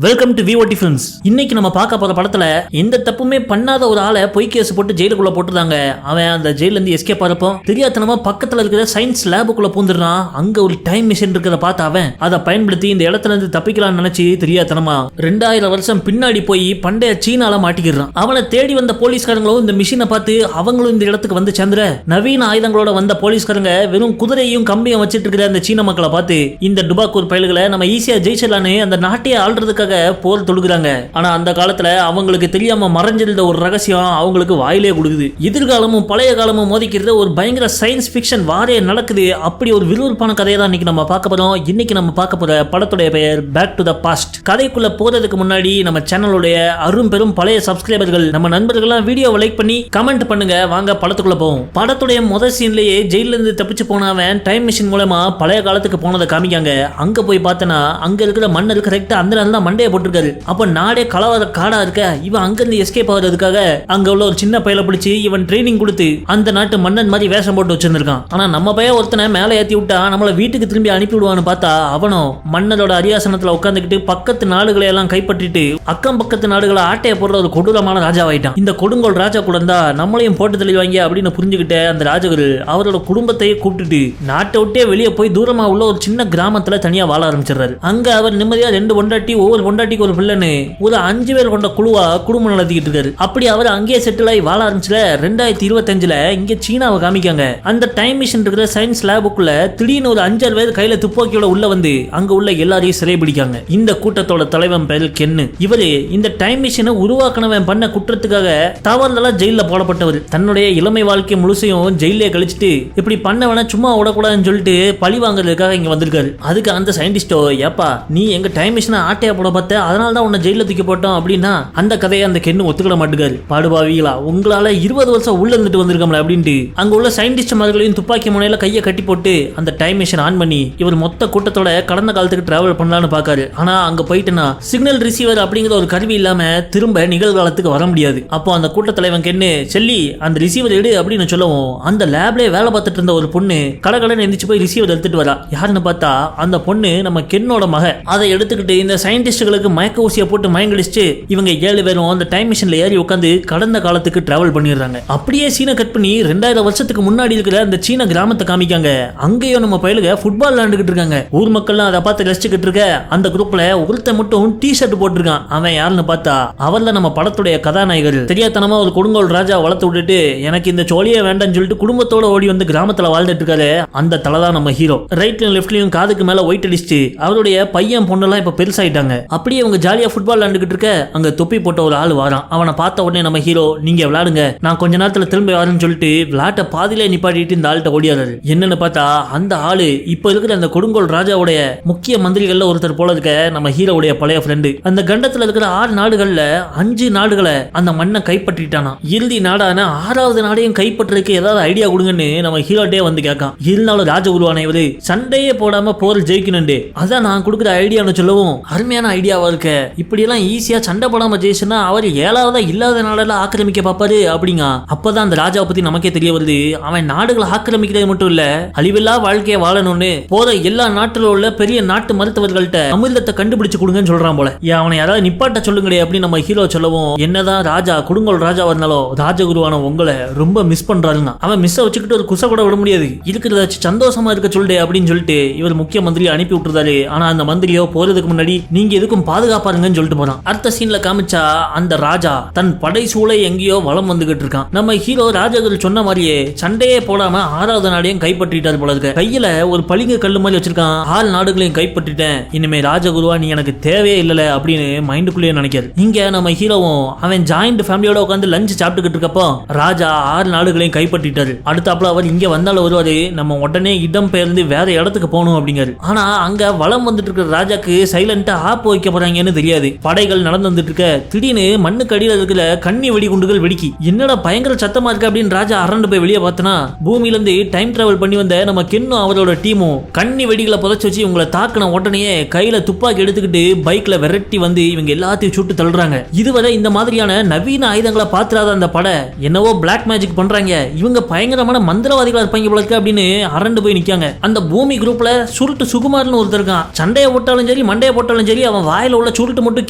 Welcome to VOT Films. இன்னைக்கு நம்ம பார்க்க போற படத்துல எந்த தப்புமே பண்ணாத ஒரு ஆளை பொய் கேஸ் போட்டு ஜெயிலுக்குள்ள போட்டுருந்தாங்க. அவன் அந்த ஜெயில இருந்து எஸ்கேப் ஆறப்போ தெரியாதனமா பக்கத்துல இருக்கிற சயின்ஸ் லேபுக்குள்ள பூந்துடுறான். அங்க ஒரு டைம் மிஷின் இருக்கிறத பார்த்து அவன் அதை பயன்படுத்தி இந்த இடத்துல இருந்து தப்பிக்கலாம்னு நினைச்சு தெரியாதனமா 2000 வருஷம் பின்னாடி போய் பண்டைய சீனால மாட்டிக்கிறான். அவனை தேடி வந்த போலீஸ்காரங்களும் இந்த மிஷினை பார்த்து அவங்களும் இந்த இடத்துக்கு வந்து சேர்ந்துற நவீன ஆயுதங்களோட வந்த போலீஸ்காரங்க வெறும் குதிரையும் கம்பியும் வச்சிட்டு இருக்கிற அந்த சீன மக்களை பார்த்து இந்த டுபாக்கூர் பயல்களை நம்ம ஈஸியா ஜெயிச்சிடலான்னு அந்த நாட்டையே ஆள்றதுக்காக போர் தொடுக்குறாங்க. ஆனா அந்த காலத்துல அவங்களுக்கு தெரியாம மறைஞ்சிருந்த ஒரு ரகசியம் அவங்களுக்கு வாயிலே கொடுக்குது. எதிர்காலமும் பழைய காலமும் மோதிக்கிறது ஒரு பயங்கர சயின்ஸ் ஃபிக்ஷன் வாரே நடக்குது. அப்படி ஒரு விறுவிறுப்பான கதையை தான் இன்னைக்கு நம்ம பார்க்க போறோம். இன்னைக்கு நம்ம பார்க்க போற படத்துடைய பெயர் பேக் டு த பாஸ்ட். கதைக்குள்ள போறதுக்கு முன்னாடி நம்ம சேனலுடைய அரும் பெரும் பழைய சப்ஸ்கிரைபர்கள் நம்ம நண்பர்கள்லாம் வீடியோவை லைக் பண்ணி கமெண்ட் பண்ணுங்க. வாங்க படத்துக்குள்ள போவோம். படத்துடைய முதல் சீன்லயே ஜெயில இருந்து தப்பிச்சு போனவன் டைம் மிஷின் மூலமா பழைய காலத்துக்கு போனதை காமிக்காங்க. அங்க போய் பார்த்தனா அங்க இருக்கிற மன்னர் கரெக்டா அந்த நாள் தான் மண்டையை போட்டுருக்காரு. அப்ப நாடே கலவர காடா இருக்க இவன் அங்க இருந்து எஸ்கேப் ஆகிறதுக்காக அங்க உள்ள ஒரு சின்ன பையல பிடிச்சி இவன் ட்ரைனிங் கொடுத்து அந்த நாட்டு மன்னன் மாதிரி வேஷம் போட்டு வச்சிருந்திருக்கான். ஆனா நம்ம பையன் ஒருத்தனை மேலே ஏத்தி விட்டா நம்மள வீட்டுக்கு திரும்பி அனுப்பி விடுவான்னு பார்த்தா அவனும் மன்னரோட அரியாசனத்துல உட்காந்துக்கிட்டு பக்கத்து நாடுகளை எல்லாம் கைப்பற்றிட்டு அக்கம் பக்கத்து நாடுகளை ஆட்டைய போடுற ஒரு கொடூரமான ராஜாவாயிட்டான். இந்த கொடுங்கோல் ராஜா கூட இருந்தா நம்மளையும் போட்டு தெளிவாங்க அப்படின்னு புரிஞ்சுக்கிட்ட அந்த ராஜகுரு அவரோட குடும்பத்தையே கூப்பிட்டுட்டு நாட்டை விட்டே வெளியே போய் தூரமா உள்ள ஒரு சின்ன கிராமத்துல தனியா வாழ ஆரம்பிச்சிடறாரு. அங்க அவர் நிம்மதியா 2 பொண்டாட்டி ஒவ்வொரு பொண்டாட்டிக்கு ஒரு பிள்ளைன்னு ஒரு 5 பேர் கொண்ட குழுவா குடும்பம் நடத்திக்கிட்டு இருக்காரு. அப்படி அவர் அங்கேயே செட்டில் ஆகி வாழ ஆரம்பிச்சுல 2025ல இங்க சீனாவை காமிக்காங்க. அந்த டைம் மிஷின் இருக்கிற சயின்ஸ் லேபுக்குள்ள திடீர்னு ஒரு 5-6 பேர் கையில துப்பாக்கியோட உள்ள வந்து அங்க உள்ள எல்லாரையும் சிறை பிடிக்காங்க. இந்த கூட்டத்தோட தலைவன் பேர் கென்னு. இவரு இந்த டைம் மிஷினை உருவாக்கினவன் பண்ண குற்றத்துக்காக தவறுதலா ஜெயில போடப்பட்டவர். தன்னுடைய இளமை வாழ்க்கை முழுசையும் ஜெயிலே கழிச்சிட்டு இப்படி பண்ணவன சும்மா விடக்கூடாதுன்னு சொல்லிட்டு பழி வாங்குறதுக்காக இங்க வந்திருக்காரு. அதுக்கு அந்த சயின்டிஸ்டோ ஏப்பா நீ எங்க டைம் மிஷினை ஆட்டையா போட பார்த்த அதனால தான் உன்னை ஜெயில தூக்கி போட்டோம் அப்படின்னா அந்த கதையை அந்த கென்னு ஒத்துக்கிட மாட்டேங்காரு. பாடுபாவீங்களா உங்களால 20 வருஷம் உள்ள இருந்துட்டு வந்திருக்கோம்ல அப்படின்ட்டு அங்க உள்ள சயின்டிஸ்ட் மாதிரிகளையும் துப்பாக்கி முனையில கையை கட்டி போட்டு அந்த டைம் மிஷின் ஆன் பண்ணி இவர் மொத்த கூட்டத்தோட கடந்த காலத்துக்கு டிராவல் பண்ணலாம்னு பாக்காரு. ஆனா அங்க போயிட்டுனா சிக்னல் ரிசீவர் அப்படிங்கிற ஒரு கருவி இல்லாம திரும்ப நிகழ்காலத்துக்கு வர முடியாது. அப்போ அந்த கூட்ட தலைவன் கென்னு செல்லி அந்த ரிசீவர் எடு அப்படின்னு சொல்லவும் அந்த லேப்லயே வேலை பார்த்துட்டு இருந்த ஒரு பொண்ணு கடகடன்னு எந்திரிச்சு போய் ரிசீவர் எடுத்துட்டு வரா. யாருன்னு பார்த்தா அந்த பொண்ணு நம்ம கென்னோட மக. அதை எடுத்துக்கிட்டு இந்த சயின்டிஸ்டுகளுக்கு மயக்க ஊசியை போட்டு மயங்கடிச்சு இவங்க 7 பேரும் அந்த டைம் மிஷின்ல ஏறி உட்காந்து கடந்த காலத்துக்கு டிராவல் பண்ணிடுறாங்க. அப்படியே சீனை கட் பண்ணி 2000 வருஷத்துக்கு முன்னாடி இருக்கிற அந்த சீன கிராமத்தை காமிக்காங்க. அங்கேயும் நம்ம பயலுக ஃபுட்பால் விளையாண்டுகிட்டு இருக்காங்க. ஊர் மக்கள்லாம் அதை பார்த்து ரசிச்சுக்கிட்டு இருக்க அந்த குரூப்ல ஒருத்த மட்டும் டி-ஷர்ட் போட்டிருக்கான். அவன் யாருன்னு பார்த்தா அவர்ல நம்ம படத்துடைய கதாநாயகர். தெரியாதனமா ஒரு கொடுங்கோல் ராஜா வளர்த்து விட்டுட்டு எனக்கு இந்த சோழியே வேண்டாம்னு சொல்லிட்டு குடும்பத்தோட ஓடி வந்து கிராமத்துல வாழ்ந்துட்டு இருக்காரு. அந்த தலை தான் நம்ம ஹீரோ. ரைட்லயும் லெஃப்ட்லயும் காதுக்கு மேல ஒயிட் அடிச்சுட்டு அவருடைய பையன் பொண்ணெல்லாம் இப்ப பெருசாயிட்டாங்க. அப்படியே அவங்க ஜாலியா ஃபுட்பால் விளையாண்டுகிட்டு இருக்க அங்க தொப்பி போட்ட ஒரு ஆள் வாரான். அவனை பார்த்த உடனே நம்ம ஹீரோ நீங்க விளையாடுங்க நான் கொஞ்ச நேரத்துல திரும்ப வரேன்னு சொல்லிட்டு விளையாட்ட பாதியில நிப்பாட்டிட்டு இந்த ஆள்கிட்ட ஓடியாரு. என்னன்னு பார்த்தா அந்த ஆளு இப்ப இருக்கிற அந்த கொடுங்கோல் ராஜாவுடைய முக்கிய மந்திரிகள்ல ஒருத்தர் போல இருக்க நம்ம ஹீரோவுடைய பழைய ஃப்ரெண்டு. அந்த கண்டத்துல இருக்கிற 6 நாடுகள்ல 5 நாடுகளை அந்த மண்ணை கைப்பற்றிட்டானா. இறுதி நாடான 6வது நாடையும் கைப்பற்றதுக்கு ஏதாவது ஐடியா கொடுங்கன்னு நம்ம ஹீரோட்டே வந்து கேட்கான். இருந்தாலும் ராஜ உருவான இவரு சண்டையே போடாம போர் ஜெயிக்கணுண்டு அதான் நான் கொடுக்குற ஐடியான்னு சொல்லவும் அருமையான ஐடியாவா இருக்க. இப்படி எல்லாம் ஈஸியா சண்டை போடாம ஜெயிச்சுன்னா அவர் 7வது இல்லாத நாடெல்லாம் ஆக்கிரமிக்க பாப்பாரு அப்படிங்க. அப்பதான் அந்த ராஜாவை பத்தி நமக்கே தெரிய வருது. அவன் நாடுகளை ஆக்கிரமிக்கிறது மட்டும் இல்ல அழிவில்லா வாழ்க்கையை வாழணும்னு போற எல்லா நாட்டுல உள்ள பெரிய நாட்டு மருத்துவர்கள்ட்ட அமிர்தத்தை கண்டுபிடிச்சு கொடுங்கன்னு சொல்றான் போல. அவனை யாராவது நிப்பாட்ட சொல்லுங்கடே அப்படின்னு நம்ம ஹீரோ சொல்லவும் என்னதான் ராஜா கொடுங்கோல் ராஜா இருந்தாலும் ராஜகுருவான உங்களை ரொம்ப மிஸ் பண்றாருங்க. அவன் மிஸ் வச்சுக்கிட்டு ஒரு குசை கூட விட முடியாது. இருக்கிறத சந்தோஷமா இருக்க சொல்லுடே அப்படின்னு சொல்லிட்டு இவர் முக்கிய மந்திரியை அனுப்பி விட்டுறாரு. ஆனா அந்த மந்திரியோ போறதுக்கு முன்னாடி நீங்க எதுக்கும் பாதுகாப்பாருங்கன்னு சொல்லிட்டு போறான். அடுத்த சீன்ல காமிச்சா அந்த ராஜா தன் படை சூளை எங்கேயோ வளம் வந்துகிட்டு இருக்கான். நம்ம ஹீரோ ராஜகுரு சொன்ன மாதிரியே சண்டையே போடாம 6வது நாடையும் கைப்பற்றிட்டாரு போல இருக்கு. கையில ஒரு பளிங்கு கல்லு மாதிரி வச்சிருக்கான். 6 நாடுகளையும் கைப்பற்றிட்டேன் இனிமே ராஜகுருவா நீ எனக்கு தேவையே இல்லல அப்படின்னு மைண்டுக்குள்ளேயே நினைக்கிறாரு. இங்க நம்ம ஹீரோவும் அவன் ஜாயிண்ட் ஃபேமிலியோட உட்காந்து லஞ்ச் சாப்பிட்டுக்கிட்டு இருக்கப்போ ராஜா 6 நாடுகளையும் கைப்பற்றிட்டாரு. அடுத்தாப்புல அவர் இங்க வந்தாலும் வருவாரு நம்ம உடனே இடம் பெயர்ந்து வேற இடத்துக்கு போகணும் அப்படிங்கிறாரு. ஆனா அங்க வளம் வந்துட்டு இருக்கிற ராஜாக்கு சைலண்டா ஆப்பு வைக்க போறாங்கன்னு தெரியாது. படைகள் நடந்து வந்துட்டு இருக்க திடீர்னு மண்ணுக்கு அடியில இருக்கிற கண்ணி வெடிகுண்டுகள் வெடிக்கி என்னடா பயங்கர சத்தமா இருக்கு அப்படின்னு ராஜா அரண்டு போய் வெளியே பார்த்தனா பூமியில இருந்து டைம் டிராவல் பண்ணி வந்த நம்ம கென்னும் அவரோட டீமும் கண்ணி வெடிகளை புதைச்சு வச்சு இவங்களை தாக்கின உடனே கையில துப்பாக்கி எடுத்துக்கிட்டு பைக்ல விரட்டி வந்து இவங்க எல்லாத்தையும் சுட்டு தள்ளுறாங்க. இதுவரை இந்த மாதிரியான நவீன ஆயுதங்களை பாத்துறாத அந்த படை என்னவோ பிளாக் மேஜிக் பண்றாங்க இவங்க பயங்கரமான மந்திரவாதிகளா இருப்பாங்க போல இருக்கு அப்படின்னு அரண்டு போய் நிக்காங்க. அந்த பூமி குரூப்ல சுருட்டு சுகுமார்னு ஒருத்தர் இருக்கான். சண்டையை போட்டாலும் சரி மண்டையை போட்டாலும் சரி அவன் வாயில உள்ள சுருட்டு மட்டும்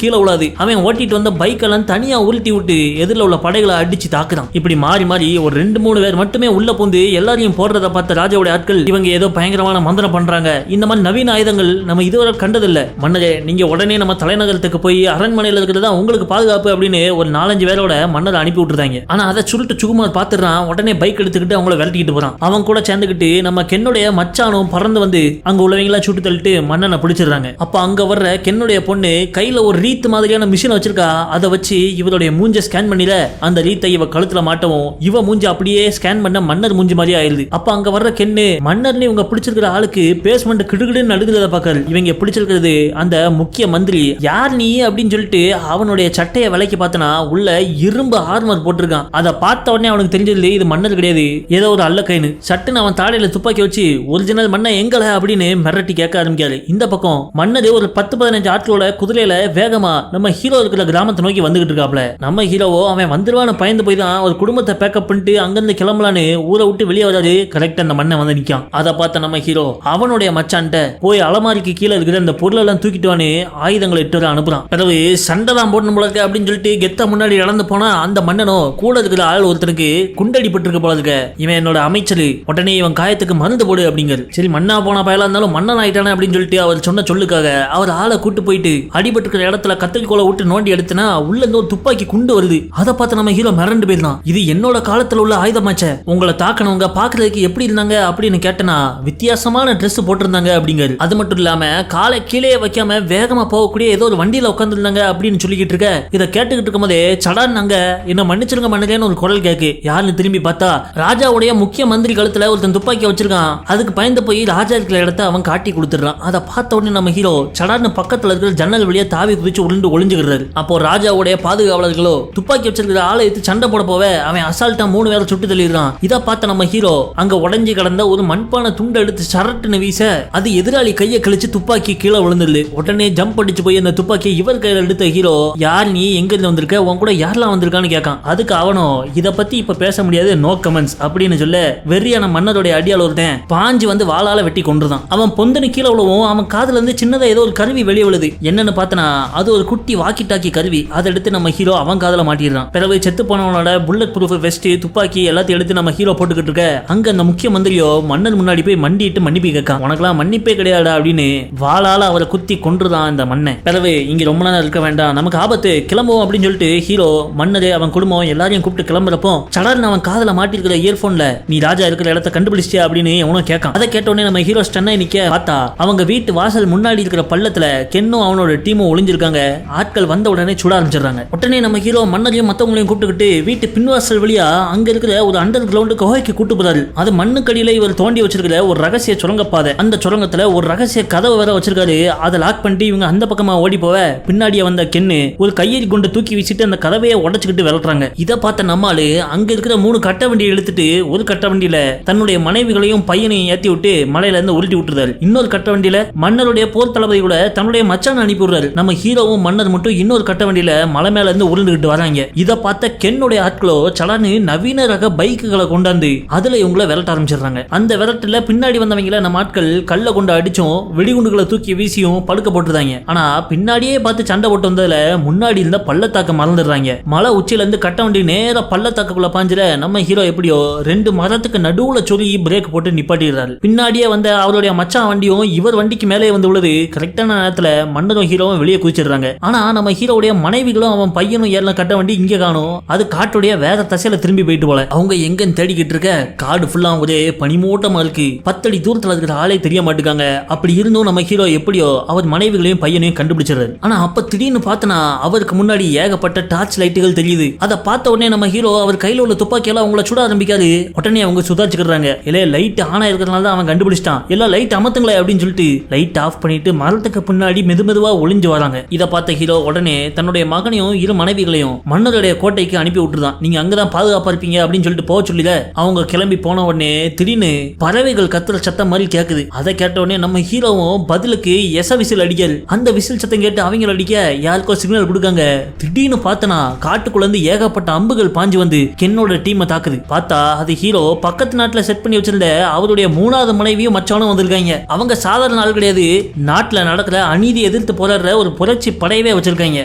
கீழே விழாது. அவன் ஓட்டிட்டு வந்த பைக் எல்லாம் தனியா உருட்டி விட்டு எதிரில் உள்ள படைகளை அடிச்சு தாக்குறான். இப்படி மாறி மாறி ஒரு 2-3 பேர் மட்டுமே உள்ள பூந்து எல்லாரையும் போடுறத பார்த்த ராஜாவுடைய ஆட்கள் இவங்க ஏதோ பயங்கரமான மந்திரம் பண்றாங்க, இந்த மாதிரி நவீன ஆயுதங்கள் நம்ம இதுவரை கண்டதில்லை, மன்னரே நீங்க உடனே நம்ம தலைநகரத்துக்கு போய் அரண்மனையில் இருக்கிறதா உங்களுக்கு பாதுகாப்பு அப்படின்னு ஒரு 4-5 பேரோட மன்னரை அனுப்பி விட்டுறாங்க. ஆனா அதை சுருட்டு சுகுமார் பாத்துறான். உடனே பைக் எடுத்துக்கிட்டு அவங்கள விரட்டிக்கிட்டு போறான். அவன் கூட சேர்ந்துக்கிட்டு நம்ம கென்னுடைய மச்சானும் பறந்து வந்து அங்க உள்ளவங்களா சுட்டு தள்ளிட்டு மன்னனை பிடிச்சிடுறாங்க. அப்ப அங்க வர்ற கென்னுடைய பொண்ணு கையில ஒரு ரீத் மாதிரியான மிஷின் வச்சிருக்கா. அதை வச்சு இவருடைய மூஞ்ச ஸ்கேன் பண்ணில அந்த ரீத்தை இவ கழுத்துல மாட்டவும் இவ மூஞ்சி அப்படியே ஸ்கேன் பண்ண மன்னர் மூஞ்சி மாதிரி ஆயிருது. அப்ப அங்க வர்ற கென்னு மன்னர்னு இவங்க பிடிச்சிருக்கிற ஆளுக்கு பேஸ்மெண்ட் கிடுகிடுன்னு நடுக்கிறத பாக்காரு. இவங்க பிடிச்சிருக்கிறது அந்த முக்கிய மந்திரி. யார் நீ அப்படின்னு சொல்லிட்டு அவனுடைய சட்டையை விலைக்கு பார்த்தனா உள்ள இரும்பு ஆர்மர் போட்டிருக்கான். அதை பார்த்த உடனே அவனுக்கு தெரிஞ்சது இது மன்னர் கிடையாது, ஏதோ ஒரு அல்லக்கைன்னு. சட்டுன்னு அவன் தாடையில துப்பாக்கி வச்சு ஒரிஜினல் மன்னர் எங்களை அப்படின்னு மிரட்டி கேட்க ஆரம்பிக்காரு. இந்த பக்கம் மன்னர் ஒரு 10-15 ஆட்களோட குதிரையில வேகமா நம்ம ஹீரோ இருக்கிற கிராமத்தை நோக்கி வந்துகிட்டு இருக்காப்ல. நம்ம ஹீரோவோ அவன் வந்துருவான்னு பயந்து போய் தான் ஒரு குடும்பத்தை பேக்கப் பண்ணிட்டு அங்கிருந்து கிளம்பலான்னு ஊரை விட்டு வெளியே வராது. கரெக்டா அந்த மண்ணை வந்து நிக்கான். அதை பார்த்த நம்ம ஹீரோ அவனுடைய மச்சான்ட்ட போய் அலமாரிக்கு கீழே இருக்கிற அந்த பொருள் எல்லாம் தூக்கிட்டுவான்னு ஆயுதங்களை இட்டு அனுப்புறான். பிறகு சண்டை தான் போடணும் போல இருக்கு அப்படின்னு சொல்லிட்டு கெத்த முன்னாடி நடந்து போனா அந்த மன்னனோ கூட இருக்கிற ஆள் ஒருத்தனுக்கு குண்டடிப்பட்டு இருக்க போல இருக்க. இவன் என்னோட அமைச்சர், உடனே இவன் காயத்துக்கு மருந்து போடு அப்படிங்கிறது. சரி மண்ணா போன பயலா இருந்தாலும் மன்னன் ஆயிட்டானே அப்படின்னு சொல்லிட்டு அவர் சொன்ன சொல்லுக்காக அவர் ஆளை கூட்டு போயிட்டு அடிபட்டு இருக்கிற இடத்துல கத்திரிக்கோலை விட்டு நோண்டி எடுத்துனா உள்ள இருந்து ஒரு துப்பாக்கி குண்டு வருது. அதை பார்த்து நம்ம ஹீரோ மிரண்டு போயிருந்தான். இது என்னோட காலத்துல உள்ள ஆயுதமாச்ச, உங்களை தாக்கணவங்க பாக்குறதுக்கு எப்படி இருந்தாங்க அப்படின்னு கேட்டனா வித்தியாசமான ட்ரெஸ் போட்டிருந்தாங்க அப்படிங்கிறது. அது மட்டும் இல்லாம காலை கீழே வைக்காம வேகமா போகக்கூடிய ஏதோ ஒரு வண்டியில உட்கார்ந்து இருந்தாங்க அப்படின்னு சொல்லிக்கிட்டு இருக்க. இதை கேட்டுக்கிட்டு இருக்கும் போதே சடான்னாங்க என்ன மன்னிச்சிருங்க மன்னரேன்னு ஒரு குரல் கேக்கு. யாருன்னு திரும்பி பார்த்தா ராஜாவுடைய முக்கிய மந்திரி கழுத்துல ஒருத்தன் துப்பாக்கி வச்சிருக்கான். அதுக்கு பயந்து போய் ராஜா இருக்கிற இடத்த அவன் காட்டி கொடுத்துறான். அதை பார்த்த உடனே நம்ம ஹீரோ சடார்னு பக்கத்துல இருக்கிற ஜன்னல் வழியா தாவி குதிச்சு உருண்டு ஒளிஞ்சுக்கிறாரு. அப்போ ராஜாவுடைய பாதுகாவலர்களோ துப்பாக்கி வச்சிருக்கிற ஆளை எடுத்து சண்டை போட போவே அவன் அசால்ட்டா 3 பேரை சுட்டு தள்ளிடுறான். இதை பார்த்த நம்ம ஹீரோ அங்க உடஞ்சி கடந்த ஒரு மண்பான துண்டை எடுத்து சரட்டுன்னு வீச அது எதிராளி கையை கழிச்சு துப்பாக்கி கீழே விழுந்துருது. உடனே ஜம்ப் அடிச்சு போய் அந்த துப்பாக்கி இவர் கையில எடுத்த ஹீரோ யார் நீ எங்க இருந்து வந்திருக்க, உன் கூட யாரெல்லாம் வந்திருக்கான்னு கேட்கான். அதுக்கு அவனோ இதை பத்தி இப்ப பேச முடியாது, நோ கமெண்ட்ஸ் அப்படின்னு சொல்ல வெறியான மன்னருடைய அடியால் ஒருத்தன் பாஞ்சு வந்து வாளால வெட்டி கொண்டுதான். அவன் பொந்தனு கீழே விழவும் அவன் காதுல இருந்து சின்னதா ஏதோ ஒரு கருவி வெளியே விழுது. என்னன்னு பார்த்தனா அது ஒரு குட்டி வாக்கி டாக்கி கருவி. அதை எடுத்து நம்ம ஹீரோ அவன் காதுல மாட்டிடுறான். பிறகு செத்து போனவனோட புல்லட் ப்ரூஃப் வெஸ்ட் துப்பாக்கி எல்லாத்தையும் எடுத்து நம்ம ஹீரோ போட்டுக்கிட்டு இருக்க. அங்க அந்த முக்கிய மந்திரியோ மன்னர் முன்னாடி போய் மண்டிட்டு மன்னிப்பு கேட்கான். உனக்கெல்லாம் மன்னிப்பே கிடையாடா அப்படின்னு வாளால அவரை குத்தி கொன்றுதான் அந்த மண்ணை. பிறகு இங்க ரொம்ப நேரம் இருக்க வேண்டாம், நமக்கு ஆபத்து, கிளம்புவோம் அப்படின்னு சொல்லிட்டு ஹீரோ மன்னரே அவன் குடும்பம் எல்லாரையும் கூப்பிட்டு கிளம்புறப்போ சடர்னு அவன் காதுல மாட்டிருக்கிற இயர்போன்ல நீ ராஜா இருக்கிற இடத்த கண்டுபிடிச்சியா அப்படின்னு அவனும் கேட்கான். அதை கேட்ட உடனே நம்ம ஹீரோ ஸ்டன்னா நிக்க பார்த்தா அவங்க வீட்டு வாசல் முன்னாடி இருக்கிற பள்ளத்துல கென்னும் அவனோட டீமும் ஒளிஞ்சிருக்காங்க. ஆட்கள் வந்த உடனே சுட ஆரம்பிச்சிடுறாங்க. உடனே நம்ம ஹீரோ மன்னரையும் மத்தவங்களையும் கூப்பிட்டுக்கிட்டு வீட்டு பின்வாசல் வழியா அங்க இருக்கிற ஒரு அண்டர் கிரவுண்ட் குகைக்கு கூட்டு போறாரு. அது மண்ணுக்கடியில இவர் தோண்டி வச்சிருக்கிற ஒரு ரகசிய சுரங்கப்பாதை. அந்த சுரங்கத்துல ஒரு ரகசிய கதவை வேற வச்சிருக்காரு. அதை லாக் பண்ணிட்டு இவங்க அந்த பக்கமா ஓடி போவ பின்னாடியே வந்த கென்னு ஒரு கையெறி கொண்டு தூக்கி வீசிட்டு அந்த கதவையை உடைச்சுக்கிட்டு விரட்டுறாங்க. இதை பார்த்த நம்மாலு அங்க இருக்கிற 3 கட்ட வண்டியை எடுத்துட்டு ஒரு கட்ட வண்டியில தன்னுடைய மனைவிகளையும் பையனையும் ஏத்தி விட்டு மலையில இருந்து உருட்டி விட்டுறாரு. இன்னொரு கட்ட வண்டியில மன்னருடைய போர் தளபதி கூட தன்னுடைய மச்சான் அனுப்பி விடுறாரு. நம்ம ஹீரோவும் மன்னர் மட்டும் இன்னொரு கட்ட வண்டியில மலை மேல இருந்து உருண்டுகிட்டு வராங்க. இதை பார்த்த கென்னுடைய ஆட்களோ சலான்னு நவீன ரக பைக்குகளை கொண்டாந்து அதுல இவங்களை விரட்ட ஆரம்பிச்சிடுறாங்க. அந்த விரட்டுல பின்னாடி வந்தவங்கள நம்ம ஆட்கள் கல்ல கொண்டு அடிச்சும் வெடிகுண்டுகளை தூக்கி வீசியும் படுக்க போட்டுருந்தாங்க. ஆனா பின்னாடியே பார்த்து சண்டை போட்டு வந்ததுல முன்னாடி இருந்த பள்ளத்தாக்க மறந்துடுறாங்க. மலை உச்சியில இருந்து கட்ட வண்டி நேர பள்ளத்தாக்குள்ள பாஞ்சிட நம்ம ஹீரோ எப்படியோ 2 மரத்துக்கு நடுவுல சொல்லி பிரேக் போட்டு நிப்பாட்டிடுறாரு. பின்னாடியே வந்த அவருடைய மச்சான் வண்டியும் இவர் வண்டிக்கு மேலே வந்து உள்ளது. கரெக்டான நேரத்துல மன்னரும் ஹீரோவும் வெளியே குதிச்சிடுறாங்க. ஆனா நம்ம ஹீரோவுடைய மனைவிகளும் அவன் பையனும் ஏறல கட்ட வண்டி இங்க காணும். அது காட்டுடைய வேற தசையில திரும்பி போயிட்டு போல. அவங்க எங்கன்னு தேடிக்கிட்டு இருக்க காடு ஃபுல்லா ஒரே பனிமூட்டமா இருக்கு. 10 அடி தூரத்துல இருக்கிற ஆளே தெரிய மாட்டுக்காங்க. அப்படி இருந்தும் நம்ம ஹீரோ எப்படியோ அவர் மனைவிகளையும் பையனையும் கண்டுபிடிச்சிடுறாரு. ஆனா அப்ப திடீர்னு பார்த்தனா அவருக்கு முன்னாடி ஏகப்பட்ட டார்ச் லைட்டுகள் தெரியுது. அதை பார்த்த உடனே நம்ம ஹீரோ அவர் கையில உள்ள துப்பாக்கி எல்லாம் அவங்கள சுட ஆரம்பிக்காரு. உடனே அவங்க சுதாரிச்சுக்கிறாங்க. இல்ல லைட் ஆனா இருக்கிறதுனால தான் அவன் கண்டுபிடிச்சிட்டான், எல்லாம் லைட் அமத்துங்களே அப்படின்னு சொல்லிட்டு லைட் ஆஃப் பண்ணிட்டு மரத்துக்கு பின்னாடி மெதுமெதுவா ஒளிஞ்சு வராங்க. இதை பார்த்த ஹீரோ உடனே தன்னுடைய மகனையும் 2 மனைவிகளையும் மன்னருடைய கோட்டைக்கு அனுப்பி விட்டுருதான். நீங்க அங்கதான் பாதுகாப்பா இருப்பீங்க அப்படின்னு சொல்லிட்டு போக சொல்லிட அவங்க கிளம்பி போன உடனே திடீர்னு பறவைகள் கத்துற சத்தம் மாதிரி கேக்குது. அதை கேட்ட உடனே நம்ம ஹீரோவும் பதிலுக்கு விசில் அடிக்காரு. அந்த விசில் சத்தம் கேட்டு அவங்க அடிக்க யாருக்கோ சிக்னல் கொடுக்காங்க. திடீர்னு பார்த்தனா காட்டுக்குள்ள இருந்து ஏகப்பட்ட அம்புகள் பாஞ்சு வந்து கென்னோட டீமை தாக்குது. பார்த்தா அது ஹீரோ பக்கத்து நாட்டுல செட் பண்ணி வச்சிருந்த அவருடைய 3வது மனைவியும் மச்சானும் வந்திருக்காங்க. அவங்க சாதாரண ஆள் கிடையாது. நாட்டுல நடக்கிற அநீதி எதிர்த்து எதிர்த்து போராடுற ஒரு புரட்சி படையவே வச்சிருக்காங்க.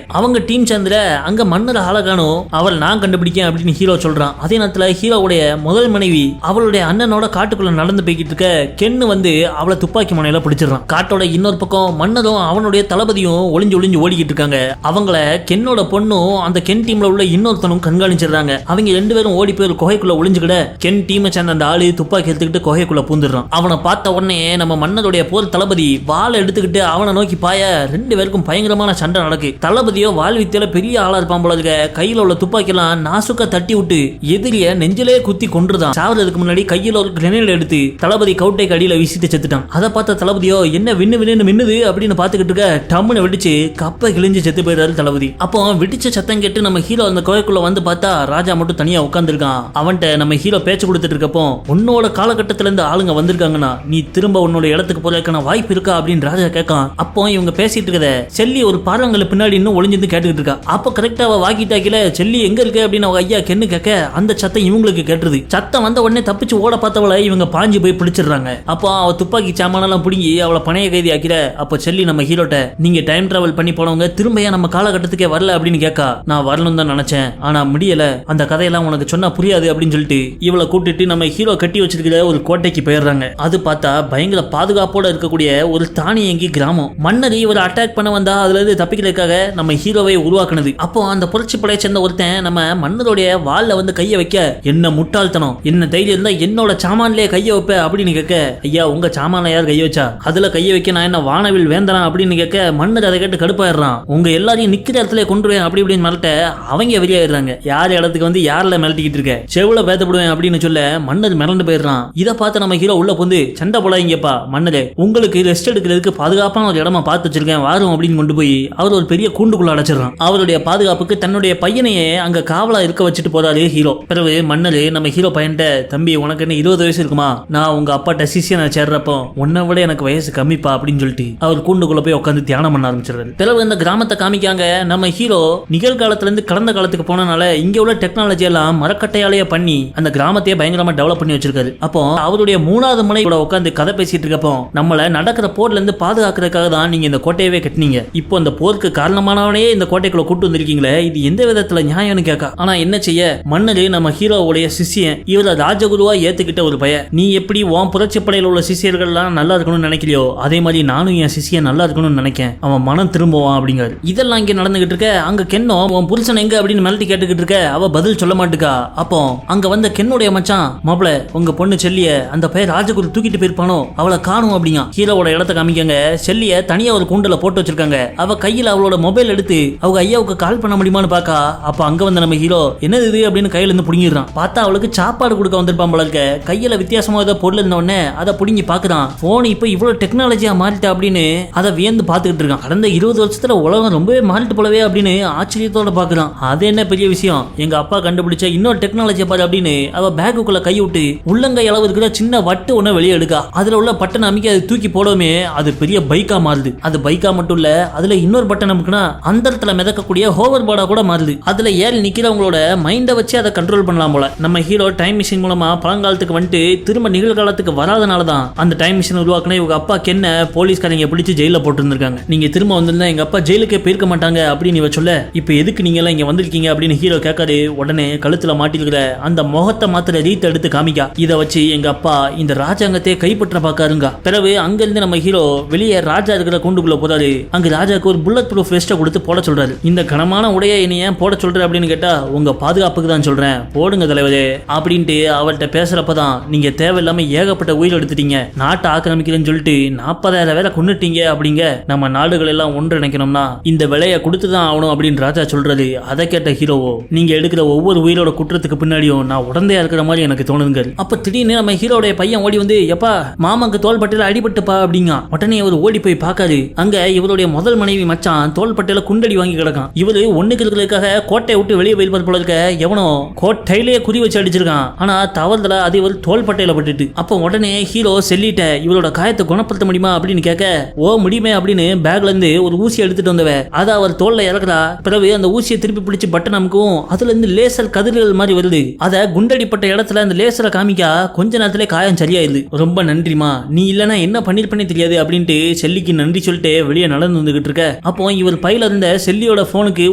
அவங்க டீம் சேர்ந்துல அங்க மன்னர் ஹாலகானோ அவள் நான் கண்டுபிடிக்கேன் அப்படின்னு ஹீரோ சொல்றான். அதே நேரத்துல ஹீரோவுடைய முதல் மனைவி அவளுடைய அண்ணனோட காட்டுக்குள்ள நடந்து போய்கிட்டு இருக்க கென்னு வந்து அவளை துப்பாக்கி முனையில பிடிச்சிடறான். காட்டோட இன்னொரு பக்கம் மன்னரும் அவனுடைய தளபதியும் ஒளிஞ்சு ஓடிக்கிட்டு இருக்காங்க. அவங்கள கென்னோட பொண்ணும் அந்த கென் டீம்ல உள்ள இன்னொருத்தனும் கண்காணிச்சிடுறாங்க. அவங்க 2 பேரும் ஓடி போய் குகைக்குள்ள ஒளிஞ்சுக்கிட கென் டீமை சேர்ந்த அந்த ஆளு துப்பாக்கி எடுத்துக்கிட்டு குகைக்குள்ள பூந்துடுறான். அவனை பார்த்த உடனே நம்ம மன்னருடைய போர் தளபதி வாளை எடுத்துக்கிட்டு அவனை நோக்கி பாய 2 பேருக்கும் பயங்கரமான சண்டை நடக்கு. தளபதியோ வாள் வித்தியில பெரிய ஆளா இருப்பான் போல இருக்க. கையில உள்ள துப்பாக்கி எல்லாம் நாசுக்கா தட்டி விட்டு எதிரிய நெஞ்சிலே குத்தி கொன்றுதான். சாவறதுக்கு முன்னாடி கையில ஒரு கிரெனேட் எடுத்து தளபதி கவுட்டை கடியில வீசிட்டு செத்துட்டான். அதை பார்த்த தளபதியோ என்ன விண்ணு மின்னுது அப்படின்னு பாத்துக்கிட்டு இருக்க டம்முன்னு வெடிச்சு கப்பை கிழிஞ்சு செத்து போயிடாரு தளபதி. அப்போ வெடிச்ச சத்தம் கேட்டு நம்ம ஹீரோ அந்த கோயிலுக்குள்ள வந்து பார்த்தா ராஜா மட்டும் தனியா உட்கார்ந்துருக்கான். அவன்கிட்ட நம்ம ஹீரோ பேச்சு கொடுத்துட்டு இருக்கப்போ உன்னோட காலகட்டத்தில இருந்து ஆளுங்க வந்திருக்காங்கன்னா நீ திரும்ப உன்னோட இடத்துக்கு போறதுக்கான வாய்ப்பு இருக்கா அப்படின்னு ராஜா கேட்கான். அப்போ இவங்க பேசிட்டு இருக்கத செல்லி ஒரு பாறாங்கல்ல பின்னாடி இன்னும் ஒளிஞ்சிருந்து கேட்டுக்கிட்டு இருக்கா. அப்போ கரெக்டா அவ வாக்கி டாக்கில செல்லி எங்க இருக்கு அப்படின்னு அவங்க ஐயா கென்னு கேட்க அந்த சத்தம் இவங்களுக்கு கேட்டுருது. சத்தம் வந்த உடனே தப்பிச்சு ஓட பார்த்தவளை இவங்க பாஞ்சு போய் பிடிச்சிடுறாங்க. அப்போ அவ துப்பாக்கி சாமானெல்லாம் பிடுங்கி அவளை பணைய கைதி ஆக்கிற. அப்போ செல்லி நம்ம ஹீரோட்ட நீங்க டைம் டிராவல் பண்ணி போனவங்க திரும்ப நம்ம காலகட்டத்துக்கே வரல அப்படின்னு கேட்கா. நான் வரணும் தான் நினைச்சேன், ஆனா முடியல. அந்த கதையெல்லாம் உனக்கு சொன்னா புரியாது அப்படின்னு சொல்லிட்டு இவளை கூட்டிட்டு நம்ம ஹீரோ கட்டி வச்சிருக்கிற ஒரு கோட்டைக்கு போயிடுறாங்க. அது பார்த்தா பயங்கர பாதுகாப்போட இருக்கக்கூடிய ஒரு தானியங்கி கிராமம். மன்னர் இவரை அட்டாக் பண்ண வந்தா அதுல இருந்து தப்பிக்கிறதுக்காக நம்ம ஹீரோவை உருவாக்குனது. அப்போ அந்த புரட்சி படையை சேர்ந்த ஒருத்தன் நம்ம மன்னருடைய வால்ல வந்து கைய வைக்க என்ன முட்டாள்தனம், என்ன தைரியம் இருந்தா என்னோட சாமான்லயே கைய வைப்ப அப்படின்னு கேட்க ஐயா உங்க சாமான யார் கைய வச்சா, அதுல கைய வைக்க நான் என்ன வானவில் வேந்தனா அப்படின்னு கேட்க மன்னர் அதை கேட்டு கடுப்பாயிடுறான். உங்க எல்லாரையும் நிக்கிற இடத்துல கொண்டுருவேன் அப்படி இப்படின்னு மிரட்ட அவங்க வெளியாயிடுறாங்க. யார் இடத்துக்கு வந்து யாரில் மிரட்டிக்கிட்டு இருக்க, செவுல பேத்தப்படுவேன் அப்படின்னு சொல்ல மன்னர் மிரண்டு போயிடுறான். இதை பார்த்து நம்ம ஹீரோ உள்ள புந்து சண்டை போடாதீங்கப்பா மன்னரே, உங்களுக்கு ரெஸ்ட் எடுக்கிறதுக்கு பாதுகாப்பான ஒரு இடமா பார்த்து வச்சிருக்கேன் வாரும் அப்படின்னு கொண்டு போய் அவர் ஒரு பெரிய கூண்டுக்குள்ள அடைச்சிடறான். அவருடைய பாதுகாப்புக்கு தன்னுடைய பையனையே அங்க காவலா இருக்க வச்சுட்டு போறாரு ஹீரோ. பிறகு மன்னர் நம்ம ஹீரோ பையன்ட்ட தம்பி உனக்கு என்ன 20 வயசு இருக்குமா, நான் உங்க அப்பாட்ட சிஷியனை சேர்றப்போ உன்னை விட எனக்கு வயசு கம்மிப்பா அப்படின்னு சொல்லிட்டு அவர் கூண்டுக்குள்ள போய் உட்காந்து தியானம் பண்ண ஆரம்பிச்சிடுறாரு. பிறகு இந்த கிராமத்தை காமிக்காங்க. நம்ம ஹீரோ நிகழ்காலத்துல இருந்து கடந்த காலத்துக்கு போனனால இங்க உள்ள டெக்னாலஜி எல்லாம் மரக்கட்டையாலேயே பண்ணி அந்த கிராமத்தையே பயங்கரமா டெவலப் பண்ணி வச்சிருக்காரு. அப்போ அவருடைய 3வது மலை கூட உட்காந்து கதை பேசிட்டு இருக்கப்போ நம்மள நடக்கிற போர்ல இருந்து பாதுகாக்கிறதுக்காக தான் நீங்க இந்த கோட்டையவே கட்டினீங்க. இப்போ அந்த போருக்கு காரணமானவனே இந்த கோட்டைக்குள்ள கூட்டு வந்திருக்கீங்களே, இது எந்த விதத்துல நியாயம்னு கேட்க. ஆனா என்ன செய்ய, மன்னரு நம்ம ஹீரோவுடைய சிஷியன் இவரை ராஜகுருவா ஏத்துக்கிட்ட ஒரு பையன். நீ எப்படி உன் புரட்சி படையில உள்ள சிஷியர்கள் எல்லாம் நல்லா இருக்கணும்னு நினைக்கலையோ அதே மாதிரி நானும் என் சிஷியன் நல்லா இருக்கணும்னு நினைக்கேன், அவன் மனம் திரும்புவான் அப்படிங்காரு. இதெல்லாம் இங்க நடந்துகிட்டு இருக்க அங்க கென்னோ உன் புருஷன் எங்க அப்படின்னு மிரட்டி கேட்டுக்கிட்டு இருக்க. அவ பதில் சொல்ல மாட்டுக்கா. அப்போ அங்க வந்த கென்னுடைய மச்சான் மாப்பிள உங்க பொண்ணு செல்லிய அந்த பையன் ராஜகுரு தூக்கிட்டு போயிருப்பானோ அவளை காணும் அப்படிங்க. ஹீரோவோட இடத்த காமிக்காங்க. செல்லிய தனியா ஒரு கூண்டுல போட்டு வச்சிருக்காங்க. அவ கையில அவளோட மொபைல் எடுத்து அவங்க ஐயாவுக்கு கால் பண்ண முடியுமான்னு பாக்கா. அப்ப அங்க வந்த நம்ம ஹீரோ என்னது இது அப்படின்னு கையில இருந்து புடுங்கிடுறான். பார்த்தா அவளுக்கு சாப்பாடு கொடுக்க வந்திருப்பான் போல இருக்க. கையில வித்தியாசமா ஏதோ பொருள் இருந்த உடனே அதை புடுங்கி பாக்குறான். போன் இப்ப இவ்வளவு டெக்னாலஜியா மாறிட்டா அப்படின்னு அதை வியந்து பாத்துக்கிட்டு இருக்கான். கடந்த 20 வருஷத்துல உலகம் ரொம்பவே மாறிட்டு போலவே அப்படின்னு ஆச்சரியத்தோட பாக்குறான். அது என்ன பெரிய விஷயம், எங்க அப்பா கண்டுபிடிச்ச இன்னொரு டெக்னாலஜி பாரு அப்படின்னு அவ பேக்குக்குள்ள கை விட்டு உள்ளங்கை அளவு இருக்கிற சின்ன வட்டு ஒண்ணு வெளியே எடுக்கா. அதுல உள்ள பட்டன் அமைக்க அது தூக்கி போடவுமே அது பெரிய பைக்கா மாறுது. அது பைக்கா மட்டும் இல்ல, அதுல இன்னொரு பட்டன் நமக்குன்னா அந்த இடத்துல மிதக்கக்கூடிய ஹோவர் போர்டா கூட மாறுது. அதுல ஏறி நிக்கிறவங்களோட மைண்ட வச்சு அதை கண்ட்ரோல் பண்ணலாம் போல. நம்ம ஹீரோ டைம் மிஷின் மூலமா பழங்காலத்துக்கு வந்துட்டு திரும்ப நிகழ்காலத்துக்கு வராதனாலதான் அந்த டைம் மிஷின் உருவாக்குன இவங்க அப்பா கென்ன போலீஸ்காரங்க பிடிச்சு ஜெயில போட்டு இருந்திருக்காங்க. நீங்க திரும்ப வந்திருந்தா எங்க அப்பா ஜெயிலுக்கே போயிருக்க மாட்டாங்க அப்படின்னு இவ சொல்ல, இப்ப எதுக்கு நீங்க எல்லாம் இங்க வந்திருக்கீங்க அப்படின்னு ஹீரோ கேட்காரு. உடனே கழுத்துல மாட்டிருக்கிற அந்த முகத்தை மாத்திர ரீத் எடுத்து காமிக்கா. இதை வச்சு எங்க அப்பா இந்த ராஜாங்கத்தை கைப்பற்ற பாக்காருங்க. பிறகு அங்க இருந்து நம்ம ஹீரோ வெளியே ராஜா இருக்கிற கூண்டுக்குள்ள போறாரு. அங்க ராஜாக்கு ஒரு புல்லட் ப்ரூஃப் வெஸ்ட கொடுத்து போட சொல்றாரு. இந்த கனமான உடைய இனிய போட சொல்ற அப்படின்னு கேட்டா உங்க பாதுகாப்புக்கு தான் சொல்றேன் போடுங்க தலைவரே அப்படின்ட்டு அவர்கிட்ட பேசுறப்பதான் நீங்க தேவையில்லாம ஏகப்பட்ட உயிர் எடுத்துட்டீங்க, நாட்டை ஆக்கிரமிக்கிறேன்னு சொல்லிட்டு 40,000 பேரை கொன்னுட்டீங்க அப்படிங்க. நம்ம நாடுகள் எல்லாம் ஒன்றிணைக்கணும்னா இந்த விலையை கொடுத்துதான் ஆகணும் அப்படின்னு ராஜா சொல்றது. அதை கேட்ட ஹீரோவோ நீங்க எடுக்கிற ஒவ்வொரு உயிரோட குற்றத்துக்கு பின்னாடியும் நான் உடந்தையா இருக்கிற மாதிரி எனக்கு தோணுதுங்க. அப்ப திடீர்னு நம்ம ஹீரோடைய பையன் ஓடி வந்து எப்பா மாமாக்கு தோள்பட்டையில அடிபட்டுப்பா அப்படிங்க. உடனே அவர் ஓடி போய் பாக்காரு. அங்க இவருடைய முதல் மனைவி மச்சான் தோள்பட்டையில குண்டடி வாங்கி கிடக்கான். இவரு ஒண்ணுக்கு இருக்கிறதுக்காக கோட்டையை விட்டு வெளியே போயிருப்பார் போல இருக்க. எவனோ கோட்டையிலேயே குறி வச்சு அடிச்சிருக்கான். ஆனா தவறுதலா அது இவர் தோள்பட்டையில பட்டுட்டு. அப்ப உடனே ஹீரோ செல்லிட்ட இவரோட காயத்தை குணப்படுத்த முடியுமா அப்படின்னு கேட்க ஓ முடியுமே அப்படின்னு பேக்ல இருந்து ஒரு ஊசி எடுத்துட்டு வந்தவ அதை அவர் தோல்ல இறக்குறா. பிறகு அந்த ஊசியை திருப்பி பிடிச்சு பட்டன் அமுக்கும். அதுல இருந்து லேசர் கதிர்கள் மாதிரி வருது. அதை குண்டடிப்பட்ட இடத்துல அந்த லேசரை காமிக்கா கொஞ்ச நேரத்திலே காயம் சரியாயிருது. ரொம்ப நன்றிமா, நீ இல்லனா என்ன பண்ணிருப்பேனே தெரியாது அப்படின்ட்டு செல்லிக்கு நன்றி சொல்லிட்டு வெளியே நடந்து வந்துகிட்டு இருக்க. அப்போ இவர் பையில இருந்த செல்லியோட போனுக்கு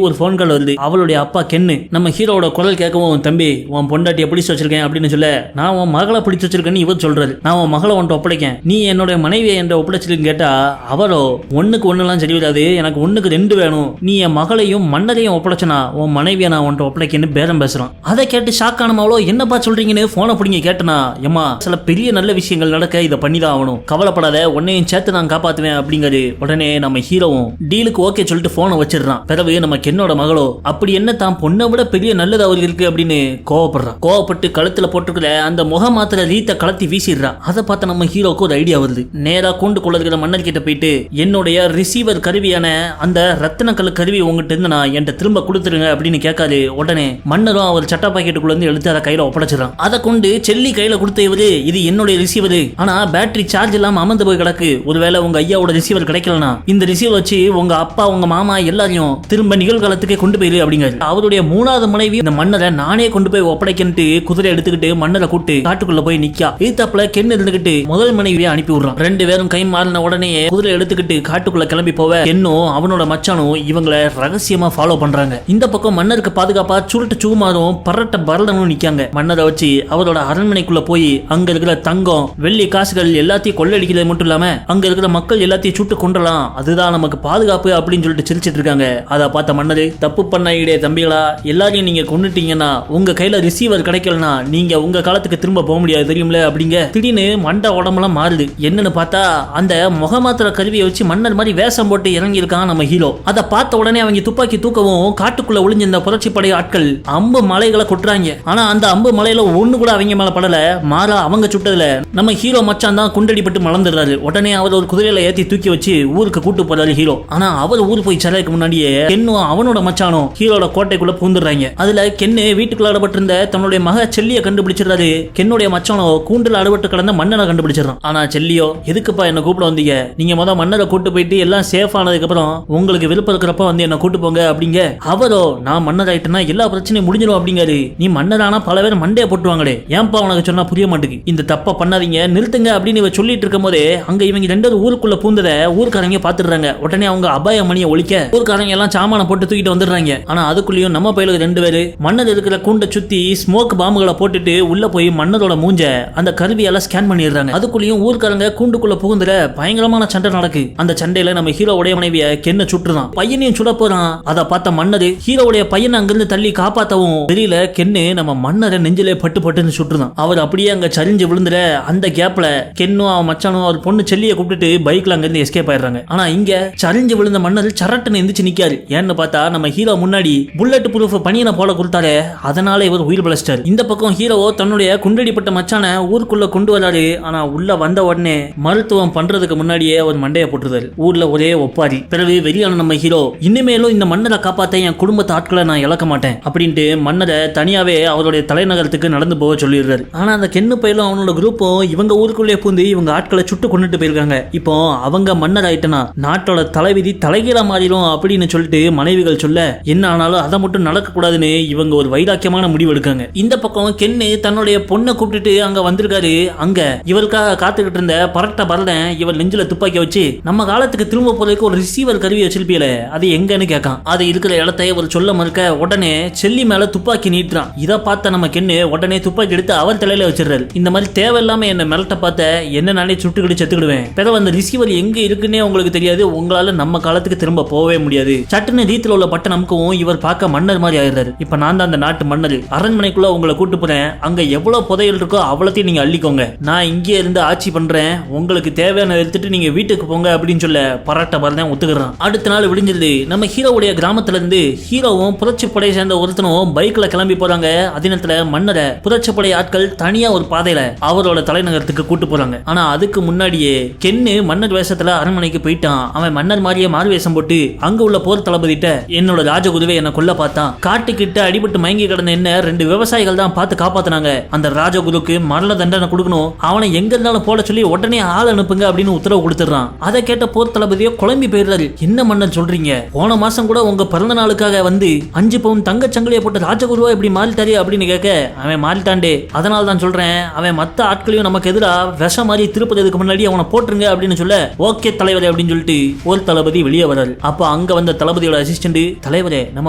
ஒரு போன் கால் வருது. அவளுடைய அப்பா கென்னு நம்ம ஹீரோட குரல் கேட்கவும், தம்பி உன் பொண்டாட்டியை பிடிச்சு வச்சிருக்கேன் அப்படின்னு சொல்ல, நான் உன் மகளை பிடிச்சு வச்சிருக்கேன்னு இவர் சொல்றாரு. நான் உன் மகளை ஒன்றை ஒப்படைக்கேன், நீ என்னோட மனைவியை என்ற ஒப்படைச்சிருக்கேன்னு கேட்டா அவரோ ஒண்ணுக்கு ஒண்ணுலாம் சரி வராது, எனக்கு ஒண்ணுக்கு ரெண்டு வேணும், நீ என் மகளையும் மன்னரையும் ஒப்படைச்சனா உன் மனைவியை நான் ஒன்றை ஒப்படைக்கன்னு பேரம் பேசுறான். அதை கேட்டு ஷாக் ஆன அவ்வளோ என்னப்பா சொல்றீங்கன்னு போனை பிடிங்க கேட்டனா, ஏமா சில பெரிய நல்ல விஷயங்கள் நடக்க இதை பண்ணிதான் ஆகணும், கவலைப்படாத உன்னையும் சேர்த்து நான் காப்பாத்துவேன் அப்படிங்கிறது. உடனே நம்ம ஹீரோவும் டீலுக்கு ஓகே சொல்லிட்டு போனை வச்சிடறான். பிறகு நம்ம கென்னோட மகளோ அப்படி என்ன தான் பொண்ணை விட பெரிய நல்லது அவருக்கு இருக்கு அப்படின்னு கோவப்படுறான். கோவப்பட்டு கழுத்துல போட்டுக்கிற அந்த முக மாத்திர ரீத்தை கலத்தி வீசிடுறான். அதை பார்த்த நம்ம ஹீரோக்கு ஒரு ஐடியா வருது. நேரா கூண்டு கொள்ளுகிற மன்னர் கிட்ட போயிட்டு என்னுடைய ரிசீவர் கருவியான அந்த ரத்தின கல் கருவி உங்ககிட்ட இருந்து நான் என்கிட்ட திரும்ப கொடுத்துருங்க அப்படின்னு கேட்காது. உடனே மன்னரும் அவர் சட்டா பாக்கெட்டுக்குள்ள இருந்து எடுத்து அதை கையில ஒப்படைச்சிடறான். அதை கொண்டு செல்லி கையில கொடுத்த இவரு இது என்னுடைய ரிசீவர், ஆனா பேட்டரி சார்ஜ் இல்லாம அமர்ந்து போய் கிடக்கு, ஒருவேளை உங்க ஐயாவோட ரிசீவர் கிடைக்கலனா இந்த ரிசீவர் வச்சு உங்க அப்பா உங்க மாமா எல்லாரையும் திரும்ப நிகழ்காலத்துக்கே கொண்டு போயிரு அப்படிங்கிறாரு. அவருடைய மூணாவது மனைவி இந்த மன்னரை நானே கொண்டு போய் ஒப்படைக்கிட்டு குதிரை எடுத்துக்கிட்டு மன்னரை கூட்டு காட்டுக்குள்ள போய் நிக்கா. ஈத்தாப்புல கென்னு இருந்துகிட்டு முதல் மனைவியை அனுப்பி விடுறான். ரெண்டு பேரும் கை மாறின உடனே குதிரை எடுத்துக்கிட்டு காட்டுக்குள்ள கிளம்பி போவ கென்னும் அவனோட மச்சானும் இவங்களை ரகசியமா ஃபாலோ பண்றாங்க. இந்த பக்கம் மன்னருக்கு பாதுகாப்பா சுருட்டு சுகுமாரும் பரட்ட பரதனும் நிக்காங்க. மன்னரை வச்சு அவரோட அரண்மனைக்குள்ள போய் அங்க இருக்கிற தங்கம் வெள்ளி காசுகள் எல்லாத்தையும் கொள்ளடிக்கிறது மட்டும் இல்லாம அங்க இருக்கிற மக்கள் எல்லாத்தையும் சுட்டு கொண்டலாம், அதுதான் நமக்கு பாதுகாப்பு அப்படின்னு சொல்லிட்டு சிரிச்சிட்டு இருக்காங்க. அதை பார்த்த மன்னரு, தப்பு பண்ண இடையே தம்பிகளா, எல்லாரையும் நீங்க கொண்டுட்டீங்கன்னா உங்க கையில ரிசீவர் கிடைக்கலனா நீங்க உங்க காலத்துக்கு திரும்ப போக முடியாது தெரியும்ல அப்படிங்க. திடீர்னு மண்டை உடம்பெல்லாம் மாறுது. என்னன்னு பார்த்தா அந்த முகமாத்திர கருவியை வச்சு மன்னர் மாதிரி வேஷம் போட்டு இறங்கி இருக்கான் நம்ம ஹீரோ. அதை பார்த்த உடனே அவங்க துப்பாக்கி தூக்கவும் காட்டுக்குள்ள ஒளிஞ்சிருந்த புரட்சி படை ஆட்கள் அம்பு மலைகளை கொட்டுறாங்க. ஆனா அந்த அம்பு மலையில ஒண்ணு கூட அவங்க மேல படல, மாறா அவங்க சுட்டதுல நம்ம ஹீரோ மச்சான் தான் குண்டடிப்பட்டு மலர்ந்துடுறாரு. உடனே அவர் ஒரு குதிரையில ஏத்தி தூக்கி வச்சு ஊருக்கு கூட்டு போறாரு ஹீரோ. ஆனா அவர் ஊர் போய் சேரதுக்கு முன்னாடியே கென்னும் அவனோட மச்சானும் ஹீரோட கோட்டைக்குள்ள பூந்துடுறாங்க. அதுல கென்னு வீட்டுக்குள்ள அடப்பட்டிருந்த தன்னுடைய மக செல்லிய கண்டுபிடிச்சிடறாரு. கென்னுடைய மச்சானோ கூண்டுல அடப்பட்டு கிடந்த மன்னரை கண்டுபிடிச்சிடறான். ஆனா செல்லியோ, எதுக்குப்பா என்ன கூப்பிட வந்தீங்க, நீங்க முதல் மன்னரை கூட்டு போயிட்டு எல்லாம் சேஃப் ஆனதுக்கு அப்புறம் உங்களுக்கு விருப்பம் இருக்கிறப்ப வந்து என்ன கூட்டு போங்க அப்படிங்க. அவரோ நான் மன்னர் ஆயிட்டேன்னா எல்லா பிரச்சனையும் முடிஞ்சிடும் அப்படிங்காரு. நீ மன்னரானா பல பேர் மண்டையை போட்டுவாங்களே, ஏன்பா உனக்கு சொன்னா புரிய மாட்டேங்குது, இந்த தப்ப பண்ணாதீங்க நிறுத்துங்க அப்படின்னு இவ சொல்லிட்டு இருக்கும் போதே அங்க இவங்க ரெண்டு ஊருக்குள்ள பூந்தத ஊர்க்காரங்க பாத்துடுறாங்க. உடனே அவங்க அபாய மணியை ஒழிக்க ஊர்க்காரங்க எல்லாம் சாமான போட்டு தூக்கிட்டு வந்துடுறாங்க. ஆனா அதுக்குள்ளயும் நம்ம பயில ரெண்டு பேரு மன்னர் இருக்கிற கூண்டை சுத்தி ஸ்மோக் பாம்புகளை போட்டுட்டு உள்ள போய் மன்னரோட மூஞ்ச அந்த கருவியால ஸ்கேன் பண்ணிடுறாங்க. அதுக்குள்ளயும் ஊர்க்காரங்க கூண்டுக்குள்ள புகுந்துற பயங்கரமான சண்டை நடக்கு. அந்த சண்டையில நம்ம ஹீரோவுடைய மனைவிய கென்ன சுட்டுறான். பையனையும் சுட போறான். அதை பார்த்த மன்னர் ஹீரோவுடைய பையனை அங்கிருந்து தள்ளி காப்பாத்தவும் தெரியல கென்னு நம்ம மன்னரை நெஞ்சிலே பட்டு பட்டுன்னு சுட்டுறான். அவர் அப்படியே அங்க சரிஞ்சு விழுந்துற அந்த கேப்ல கென்னும் அவன் மச்சானும் அவர் பொண்ணு செல்லியை கூப்பிட்டு பைக்ல அங்க இருந்து எஸ்கேப் ஆயிடுறாங்க. ஆனா இங்க சரிஞ்சு விழுந்த மன்னர் சரட்டுன்னு எந்திரிச்சு நிக்காரு. ஏன்னு பார்த்தா நம்ம ஹீரோ முன்னாடி புல்லட் ப்ரூஃப் பனியனை போல கொடுத்தாரு, அதனால இவர் உயிர் பலஸ்டார். இந்த பக்கம் ஹீரோ தன்னுடைய குண்டடிப்பட்ட மச்சான ஊருக்குள்ள கொண்டு வராரு. ஆனா உள்ள வந்த உடனே மருத்துவம் பண்றதுக்கு முன்னாடியே அவர் மண்டையை போட்டுறாரு. ஊர்ல ஒரே ஒப்பாரி. பிறகு வெளியான நம்ம ஹீரோ இனிமேலும் இந்த மன்னரை காப்பாத்த என் குடும்பத்து ஆட்களை நான் இழக்க மாட்டேன் அப்படின்ட்டு மன்னரை தனியாவே அவருடைய தலைநகரத்துக்கு நடந்து போக சொல்லிடுறாரு. ஆனா அந்த கென்னு பயிலும் அவனோட குரூப்பும் இவங்க ஊருக்குள்ளே பூந்து இவங்க ஆட்களை சுட்டு கொண்டுட்டு போயிருக்காங்க. இப்போ அவங்க மன்னர் ஆயிட்டனா நாட்டோட தலைவிதி தலைகீழா மாறிடும் அப்படின்னு சொல்லிட்டு மனைவிகள் சொல்ல, என்ன ஆனாலும் அதை மட்டும் நடக்க கூடாதுன்னு இவங்க ஒரு வைராக்கியமான முடிவு எடுக்காங்க. இந்த பக்கம் கென்னு தன்னுடைய பொண்ணை கூப்பிட்டுட்டு அங்க வந்திருக்காரு. அங்க இவருக்காக காத்துக்கிட்டு இருந்த பரட்ட பரடன் இவர் நெஞ்சில துப்பாக்கி வச்சு நம்ம காலத்துக்கு திரும்ப போறதுக்கு ஒரு ரிசீவர் கருவி வச்சிருப்பீல அது எங்கன்னு கேட்கான். அது இருக்கிற இடத்தை ஒரு சொல்ல மறுக்க உடனே செல்லி மேல துப்பாக்கி நீட்டுறான். இதை பார்த்த நம்ம கென்னு உடனே துப்பாக்கி எடுத்து அவர் தலையில வச்சிடறாரு. இந்த மாதிரி தேவையில்லாம என்ன மிரட்ட பார்த்த என்ன நானே சுட்டுக்கிட்டு செத்துக்கிடுவேன். பிறகு அந்த ரிசீவர் எங்க இருக்குன்னே உங்களுக்கு தெரியாது, உங்களால நம்ம காலத்துக்கு திரும்ப போகவே முடியாது. சட்டுன்னு ரீதியில் உள்ள பட்ட நமக்கும் இவர் பார்க்க மன்னர் மாதிரி ஆயிடுறாரு. இப்ப நான் தான் அந்த நாட்டு மன்னர், அரண்மனைக்குள்ள உங்களை கூட்டு போறேன், அங்க எவ்வளவு புதையல் இருக்கோ அவ்வளோத்தையும் நீங்க அள்ளிக்கோங்க, நான் இங்கே இருந்து ஆட்சி பண்றேன், உங்களுக்கு தேவையான எடுத்துட்டு நீங்க வீட்டுக்கு போங்க அப்படின்னு சொல்ல பராட்ட பரதான் ஒத்துக்கிறான். அடுத்த நாள் விடிஞ்சது நம்ம ஹீரோவுடைய கிராமத்துல இருந்து ஹீரோவும் புரட்சி படை சேர்ந்த ஒருத்தனும் பைக்ல கிளம்பி போறாங்க. அதே நேரத்துல மன்னரை புரட்சி படை ஆட்கள் தனியா ஒரு பாதையில அவரோட தலைநகரத்துக்கு கூட்டு போறாங்க. ஆனா அதுக்கு முன்னாடியே கென்னு மன்னர் வேஷத்துல அரண்மனைக்கு போயிட்டான். அவன் மன்னர் மாதிரியே மாறு வேஷம் போட்டு அங்க உள்ள போர் தளபதிட்ட என்னோட ராஜகுருவை என்ன கொல்ல பார்த்தான், காட்டுக்கிட்ட அடிபட்டு மயங்கி கிடந்த என்ன 2 விவசாயிகள் தான் பார்த்து காப்பாத்தினாங்க, அந்த ராஜகுருக்கு மரண தண்டனை கொடுக்கணும், அவனை எங்க இருந்தாலும் போட சொல்லி உடனே ஆள் அனுப்புங்க அப்படின்னு உத்தரவு கொடுத்துறான். அதை கேட்ட போர் தளபதியோ குழம்பி போயிடுறாரு. என்ன மன்னர் சொல்றீங்க, போன மாசம் கூட உங்க பிறந்த நாளுக்காக வந்து 5 பவுன் தங்க சங்கிலியை போட்டு ராஜகுருவா இப்படி மாறிட்டாரு அப்படின்னு கேட்க, அவன் மாறிட்டாண்டே, அதனால தான் சொல்றேன், அவன் மத்த ஆட்களையும் நமக்கு எதிராக விஷம் மாதிரி திருப்பதுக்கு முன்னாடி அவனை போட்டுருங்க அப்படின்னு சொல்ல, ஓகே தலைவர் அப்படின்னு அப்படின்னு சொல்லிட்டு ஒரு தளபதி வெளியே வராரு. அப்ப அங்க வந்த தளபதியோட அசிஸ்டன்ட், தலைவரே நம்ம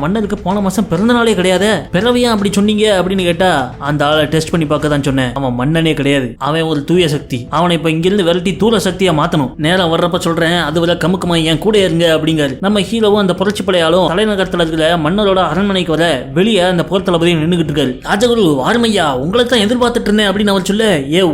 மன்னருக்கு போன மாசம் பிறந்த நாளே கிடையாது, பிறவையா அப்படி சொன்னீங்க அப்படின்னு கேட்டா, அந்த ஆளை டெஸ்ட் பண்ணி பார்க்க தான் சொன்னேன், அவன் மன்னனே கிடையாது, அவன் ஒரு தூய சக்தி, அவனை இப்ப இங்கிருந்து விரட்டி தூர சக்தியா மாத்தணும், நேரம் வர்றப்ப சொல்றேன், அது வரை கமுக்கமா என் கூட இருங்க அப்படிங்காரு. நம்ம ஹீரோவும் அந்த புரட்சி படையாலும் தலைநகரத்துல இருக்கிற மன்னரோட அரண்மனைக்கு வர வெளியே அந்த போர் தளபதி நின்றுகிட்டு இருக்காரு. ராஜகுரு வாருமையா, உங்களை தான் எதிர்பார்த்துட்டு இருந்தேன் அப்படின்னு அவர் சொல்ல,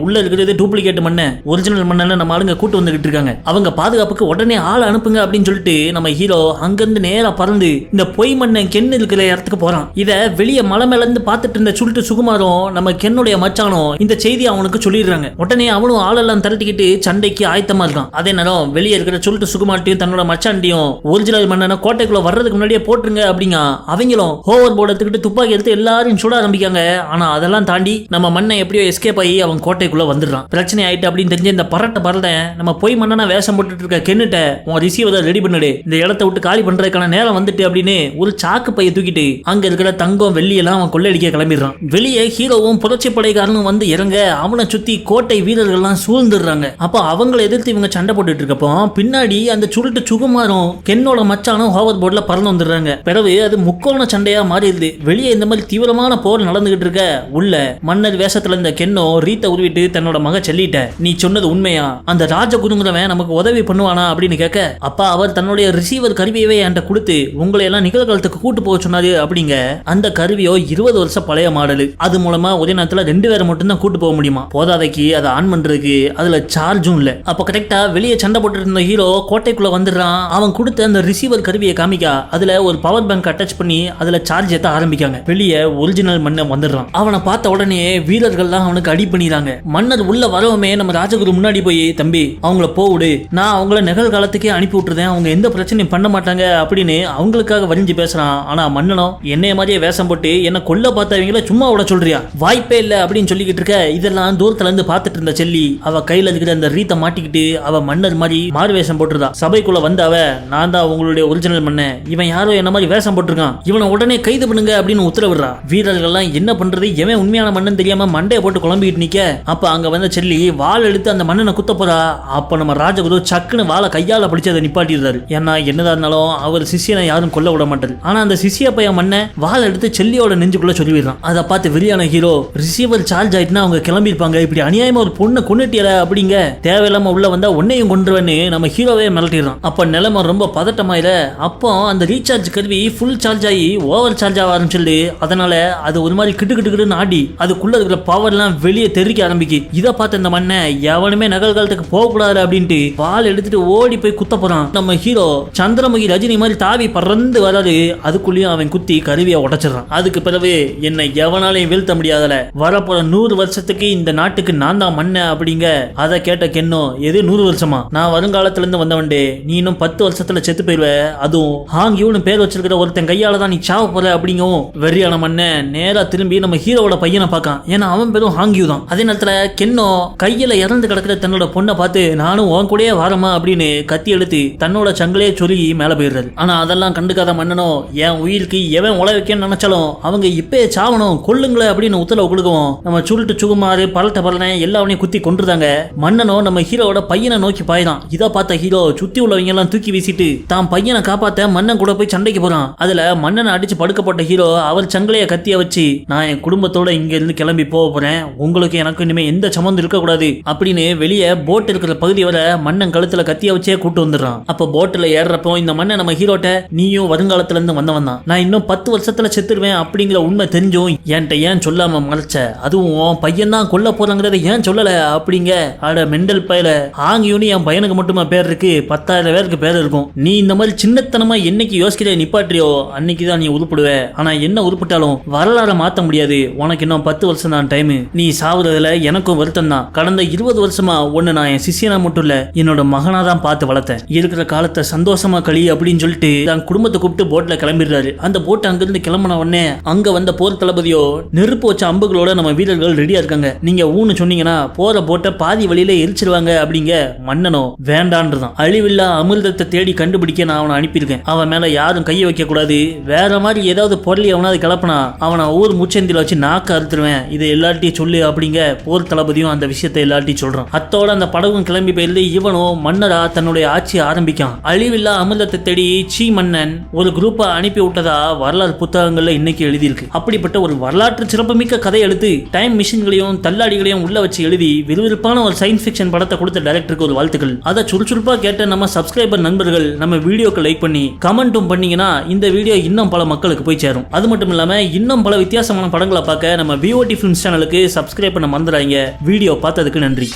உள்ள இருக்கிறது டூப்ளிகேட் மண்ண, ஒரிஜினல் மண்ண நம்ம ஆளுங்க கூட்டு வந்துகிட்டு இருக்காங்க, அவங்க பாதுகாப்புக்கு உடனே ஆள் அனுப்புங்க அப்படின்னு சொல்லிட்டு நம்ம ஹீரோ அங்கிருந்து நேரா பறந்து இந்த பொய் மண்ணை கென் இருக்கிற இடத்துக்கு போறான். இத வெளியே மலை மேல இருந்து பார்த்துட்டு இருந்த சுல்ட்டு சுகுமாரும் நம்ம கென்னுடைய மச்சானும் இந்த செய்தி அவனுக்கு சொல்லிடுறாங்க. உடனே அவனும் ஆளெல்லாம் திரட்டிக்கிட்டு சண்டைக்கு ஆயத்தமா இருக்கான். அதே நேரம் வெளியே இருக்கிற சுல்ட்டு சுகுமார்ட்டையும் தன்னோட மச்சான்டையும் ஒரிஜினல் மண்ணனை கோட்டைக்குள்ள வர்றதுக்கு முன்னாடியே போட்டுருங்க அப்படிங்க. அவங்களும் ஹோவர் போர்டு எடுத்துக்கிட்டு துப்பாக்கி எடுத்து எல்லாரும் சுட ஆரம்பிக்காங்க. ஆனா அதெல்லாம் தாண்டி நம்ம மண்ணை எப்படியோ எஸ்கேப் ஆகி அவன் கோட்டைக்குள்ள வந்துடுறான். பிரச்சனை ஆயிட்டு அப்படின்னு தெரிஞ்ச இந்த பரட்ட நம்ம போய் மண்ணனா வேஷம் போட்டுட்டு இருக்க கென்னுட்ட, உன் ரிசீவரை ரெடி பண்ணுடு, இந்த இடத்தை விட்டு காலி பண்றதுக்கான நேரம் வந்துட்டு அப்படின்னு ஒரு சாக்கு பைய தூக்கிட்டு அங்க இருக்கிற தங்கம் வெள்ளி எல்லாம் அவன் கொள்ளையடிக்க கிளம்பிடுறான். வெளியே ஹீரோவும் புரட்சி படைக்காரனும் வந்து இறங்க அவனை சுத்தி கோட்டை வீரர்கள்லாம் சூழ்ந்துடுறாங்க. அப்போ அவங்களை எதிர்த்து இவங்க சண்டை போட்டுட்டு இருக்கப்போ பின்னாடி அந்த சுருட்டு சுகுமாரும் கென்னோட மச்சானும் ஹோவர் போர்ட்ல பறந்து வந்துடுறாங்க. பிறகு அது முக்கோண சண்டையா மாறிடுது. வெளியே இந்த மாதிரி தீவிரமான போர் நடந்துகிட்டு இருக்க உள்ள மன்னர் வேஷத்துல இந்த கென்னோ ரீத்தை உருவிட்டு தன்னோட மக சொல்லிட்ட, நீ சொன்னது உண்மையா, அந்த ராஜகுருங்கிறவன் நமக்கு உதவி பண்ணுவானா அப்படின்னு கேட்க, அப்பா அவர் தன்னுடைய ரிசீவர் கருவியவே என்கிட்ட கொடுத்து உங்களை எல்லாம் நிகழ்காலத்துக்கு கூட்டு போக சொன்னாரு அப்படிங்க. அந்த கருவியோ 20 வருஷம் பழைய மாடல், அது மூலமா ஒரே நேரத்துல 2 பேரை மட்டும் தான் கூட்டு போக முடியுமா, போதாதைக்கு அதை ஆன் பண்றதுக்கு அதுல சார்ஜும் இல்ல. அப்ப கரெக்டா வெளியே சண்டை போட்டு இருந்த ஹீரோ கோட்டைக்குள்ள வந்துடுறான். அவன் கொடுத்த அந்த ரிசீவர் கருவியை காமிக்க அதுல ஒரு பவர் பேங்க் அட்டாச் பண்ணி அதுல சார்ஜ் ஏத்த ஆரம்பிக்காங்க. வெளியே ஒரிஜினல் மன்னன் வந்துடுறான். அவனை பார்த்த உடனே வீரர்கள்லாம் அவனுக்கு அடி பண்ணிடுறாங்க. மன்னர் உள்ள வரவுமே நம்ம ராஜகுரு முன்னாடி போய், தம்பி அவங்கள போவிடு, நான் அவங்கள நிகழ்காலத்துக்கே அனுப்பி விட்டுறேன், அவங்க எந்த பிரச்சனையும் பண்ண மாட்டாங்க அப்படின்னு அவங்களுக்காக வரிஞ்சு பேசுறான். ஆனா மன்னனும் என்னைய மாதிரியே வேஷம் போட்டு என்ன கொல்ல பார்த்தவங்கள சும்மா விட சொல்றியா, வாய்ப்பே இல்ல அப்படின்னு சொல்லிக்கிட்டு இருக்க. இதெல்லாம் தூரத்துல இருந்து பார்த்துட்டு இருந்த செல்லி அவ கையில இருக்கிற அந்த ரீத்தை மாட்டிக்கிட்டு அவ மன்னர் மாதிரி மாறு வேஷம் போட்டுருதா. சபைக்குள்ள வந்த அவ, நான் தான் உங்களுடைய ஒரிஜினல் மன்னன், இவன் யாரோ என்ன மாதிரி வேஷம் போட்டிருக்கான், இவனை உடனே கைது பண்ணுங்க அப்படின்னு உத்தரவிடுறா. வீரர்கள்லாம் என்ன பண்றது, எவன் உண்மையான மன்னன் தெரியாம மண்டையை போட்டு குழம்பிட்டு நிக்க. அப்ப அங்க வந்த செல்லி வாள் எடுத்து அந்த மன்னனை குத்த போறா. அப்ப நம்ம ராஜகுரு சக்குன்னு வாளை கையால பிடிச்சு அதை நிப்பாட்டிடுறாரு. ஏன்னா என்னதான் இருந்தாலும் அவர் சிஷியனை யாரும் கொல்ல விட மாட்டாரு. ஆனா அந்த சிஷிய பையன் மண்ண வாள் எடுத்து செல்லியோட நெஞ்சுக்குள்ள சொல்லிடுறான். அதை பார்த்து வெறியான ஹீரோ, ரிசீவர் சார்ஜ் ஆயிட்டுனா அவங்க கிளம்பி இருப்பாங்க, இப்படி அநியாயமா ஒரு பொண்ணை கொண்டுட்டியல அப்படிங்க, தேவையில்லாம உள்ள வந்தா உன்னையும் கொண்டுருவேன்னு நம்ம ஹீரோவே மிரட்டிடுறான். அப்ப நிலைமை ரொம்ப பதட்டமாயில. அப்போ அந்த ரீசார்ஜ் கருவி ஃபுல் சார்ஜ் ஆகி ஓவர் சார்ஜ் ஆக ஆரம்பிச்சிருது. அதனால அது ஒரு மாதிரி கிட்டு கிட்டுன்னு ஆடி அதுக்குள்ள இருக்கிற பவர் எல்லாம் வெளியே தெரிவிக்க ஆரம்பிக்கு. இதை பார்த்து இந்த மண்ணை எவனுமே நகர்காலத்துக்கு போக கூடாது அப்படின்ட்டு வாள் எடுத்துட்டு ஓடி போய் குத்த போறான். நம்ம ஹீரோ சந்திரமுகி ரஜினி மாதிரி தாவி பறந்து வராது. அதுக்குள்ளேயும் அவன் குத்தி கருவியை உடைச்சிடறான். அதுக்கு பிறகு என்னை எவனாலையும் வீழ்த்த முடியாதல, வரப்போற 100 வருஷத்துக்கு இந்த நாட்டுக்கு நான் தான் மன்ன அப்படிங்க. அதை கேட்ட கென்னோ, எது 100 வருஷமா, நான் வருங்காலத்துல இருந்து வந்தவன்டே, நீ இன்னும் 10 வருஷத்துல செத்து போயிடுவ, அதுவும் ஹாங்கியூன்னு பேர் வச்சிருக்கிற ஒருத்தன் கையால தான் நீ சாவ போற அப்படிங்கவும். வெறியான மன்ன நேரா திரும்பி நம்ம ஹீரோவோட பையனை பார்க்கான். ஏன்னா அவன் பேரும் ஹாங்கியூ தான். அதே நேரத்துல கென்னோ கையில இறந்து கிடக்கிற தன்னோட பொண்ணை பார்த்து, நானும் உன் கூடயே வாரமா அப்படின்னு கத்தி எடுத்து தன்னோட சங்கிலே சொல்லி மேல போயிடுறாரு. ஆனா அதெல்லாம் கண்டுக்காத மன்னனோ, என் உயிருக்கு எவன் உழ வைக்கன்னு நினைச்சாலும் அவங்க இப்பே சாவணும், கொல்லுங்களே அப்படின்னு உத்தரவு கொடுக்கவும் நம்ம சுருட்டு சுகுமாரு பரனை எல்லாவனையும் குத்தி கொண்டுருந்தாங்க. மன்னனோ நம்ம ஹீரோவோட பையனை நோக்கி பாயிறான். இதை பார்த்த ஹீரோ சுத்தி உள்ளவங்க எல்லாம் தூக்கி வீசிட்டு தான் பையனை காப்பாத்த மன்னன் கூட போய் சண்டைக்கு போறான். அதுல மன்னனை அடிச்சு படுக்கப்பட்ட ஹீரோ அவர் சங்கிலைய கத்திய வச்சு, நான் என் குடும்பத்தோட இங்க இருந்து கிளம்பி போக போறேன், உங்களுக்கு எனக்கு இனிமே எந்த சம்மந்தம் இருக்க கூடாது அப்படின்னு வெளியே போட் இருக்கிற பகுதி வர மன்னன் கழுத்துல கத்திய வச்சே கூட்டு வந்துடுறான். அப்ப போட்ல ஏறப்போ இந்த மன்னன் நம்ம ஹீரோட்ட, நீயும் வருங்காலத்துல இருந்து வந்தவன் தான், நான் இன்னும் 10 வருஷத்துல செத்துருவேன் அப்படிங்கிற உண்மை தெரிஞ்சும் என்கிட்ட ஏன் சொல்லாம மறைச்ச, அதுவும் பையன் தான் கொல்ல போறாங்கிறத ஏன் சொல்லல அப்படிங்க. அட மெண்டல் பையல, ஆங்கியூனி என் பையனுக்கு மட்டுமா பேர் இருக்கு, 10,000 பேருக்கு பேர் இருக்கும். நீ இந்த மாதிரி சின்னத்தனமா என்னைக்கு யோசிக்கிற நிப்பாட்டியோ அன்னைக்குதான் நீ உருப்பிடுவ. ஆனா என்ன உருப்பிட்டாலும் வரலாறு மாத்த முடியாது, உனக்கு இன்னும் 10 வருஷம் தான் டைம். நீ சாவுறதுல எனக்கும் வருத்தம் தான். கடந்த 20 வருஷமா ஒன்னு நான் என் சிஷியனா மட்டும் இல்ல, என்னோட மகனா தான் பார்த்து வளர்த்தேன். இருக்கிற காலத்தை சந்தோஷமா கழி அப்படின்னு சொல்லிட்டு தான் குடும்பத்தை கூப்பிட்டு போட்ல கிளம்பிடுறாரு. அந்த போட் அங்கிருந்து கிளம்பின உடனே அங்க வந்த போர் தளபதியோ, நெருப்பு வச்ச அம்புகளோட நம்ம வீரர்கள் ரெடியா இருக்காங்க, நீங்க ஊன்னு சொன்னீங்கன்னா போற போட்டை பாதி வழியில எரிச்சிருவாங்க அப்படிங்க. மன்னனோ வேண்டான்றதான், அழிவில்லா அமிர்தத்தை தேடி கண்டுபிடிக்க நான் அவனை அனுப்பியிருக்கேன், அவன் மேல யாரும் கையை வைக்க கூடாது, வேற மாதிரி ஏதாவது பொருளி அவனாவது கிளப்பினா அவனை ஊர் முச்சந்தில வச்சு நாக்க அறுத்துருவேன், இதை எல்லார்ட்டையும் சொல்லு அப்படிங்க. போர் தளபதியும் அந்த விஷயத்தை எல்லார்ட்டையும் சொல்றான். அத்தோட அந்த படகும் கிளம்பி போயிருந்து இவனும் மன்னரா தன்னுடைய ஆட்சியை ஆரம்பிக்கான். அழிவில்லா அமிர்தத்தை தேடி சீ மன்னன் ஒரு குரூப்பை அனுப்பி விட்டதா வரலாறு புத்தகங்கள்ல இன்னைக்கு எழுதியிருக்கு. அப்படிப்பட்ட ஒரு வரலாற்று சிறப்புமிக்க கதை எடுத்து டைம் மிஷின்களையும் தள்ளாடிகளையும் உள்ள வச்சு எழுதி விறுவிறுப்பான ஒரு சயின்ஸ் ஃபிக்ஷன் படத்தை கொடுத்த டைரக்டருக்கு ஒரு வாழ்த்துக்கள். அதை சுறுசுறுப்பா கேட்ட நம்ம சப்ஸ்கிரைபர் நண்பர்கள் நம்ம வீடியோக்கு லைக் பண்ணி கமெண்ட்டும் பண்ணீங்கன்னா இந்த வீடியோ இன்னும் பல மக்களுக்கு போய் சேரும். அது மட்டும் இல்லாம இன்னும் பல வித்தியாசமான படங்களை பார்க்க நம்ம BOT Films சேனலுக்கு சப்ஸ்கிரைப் பண்ண மறந்துடாதீங்க. வீடியோ பார்த்ததுக்கு நன்றி.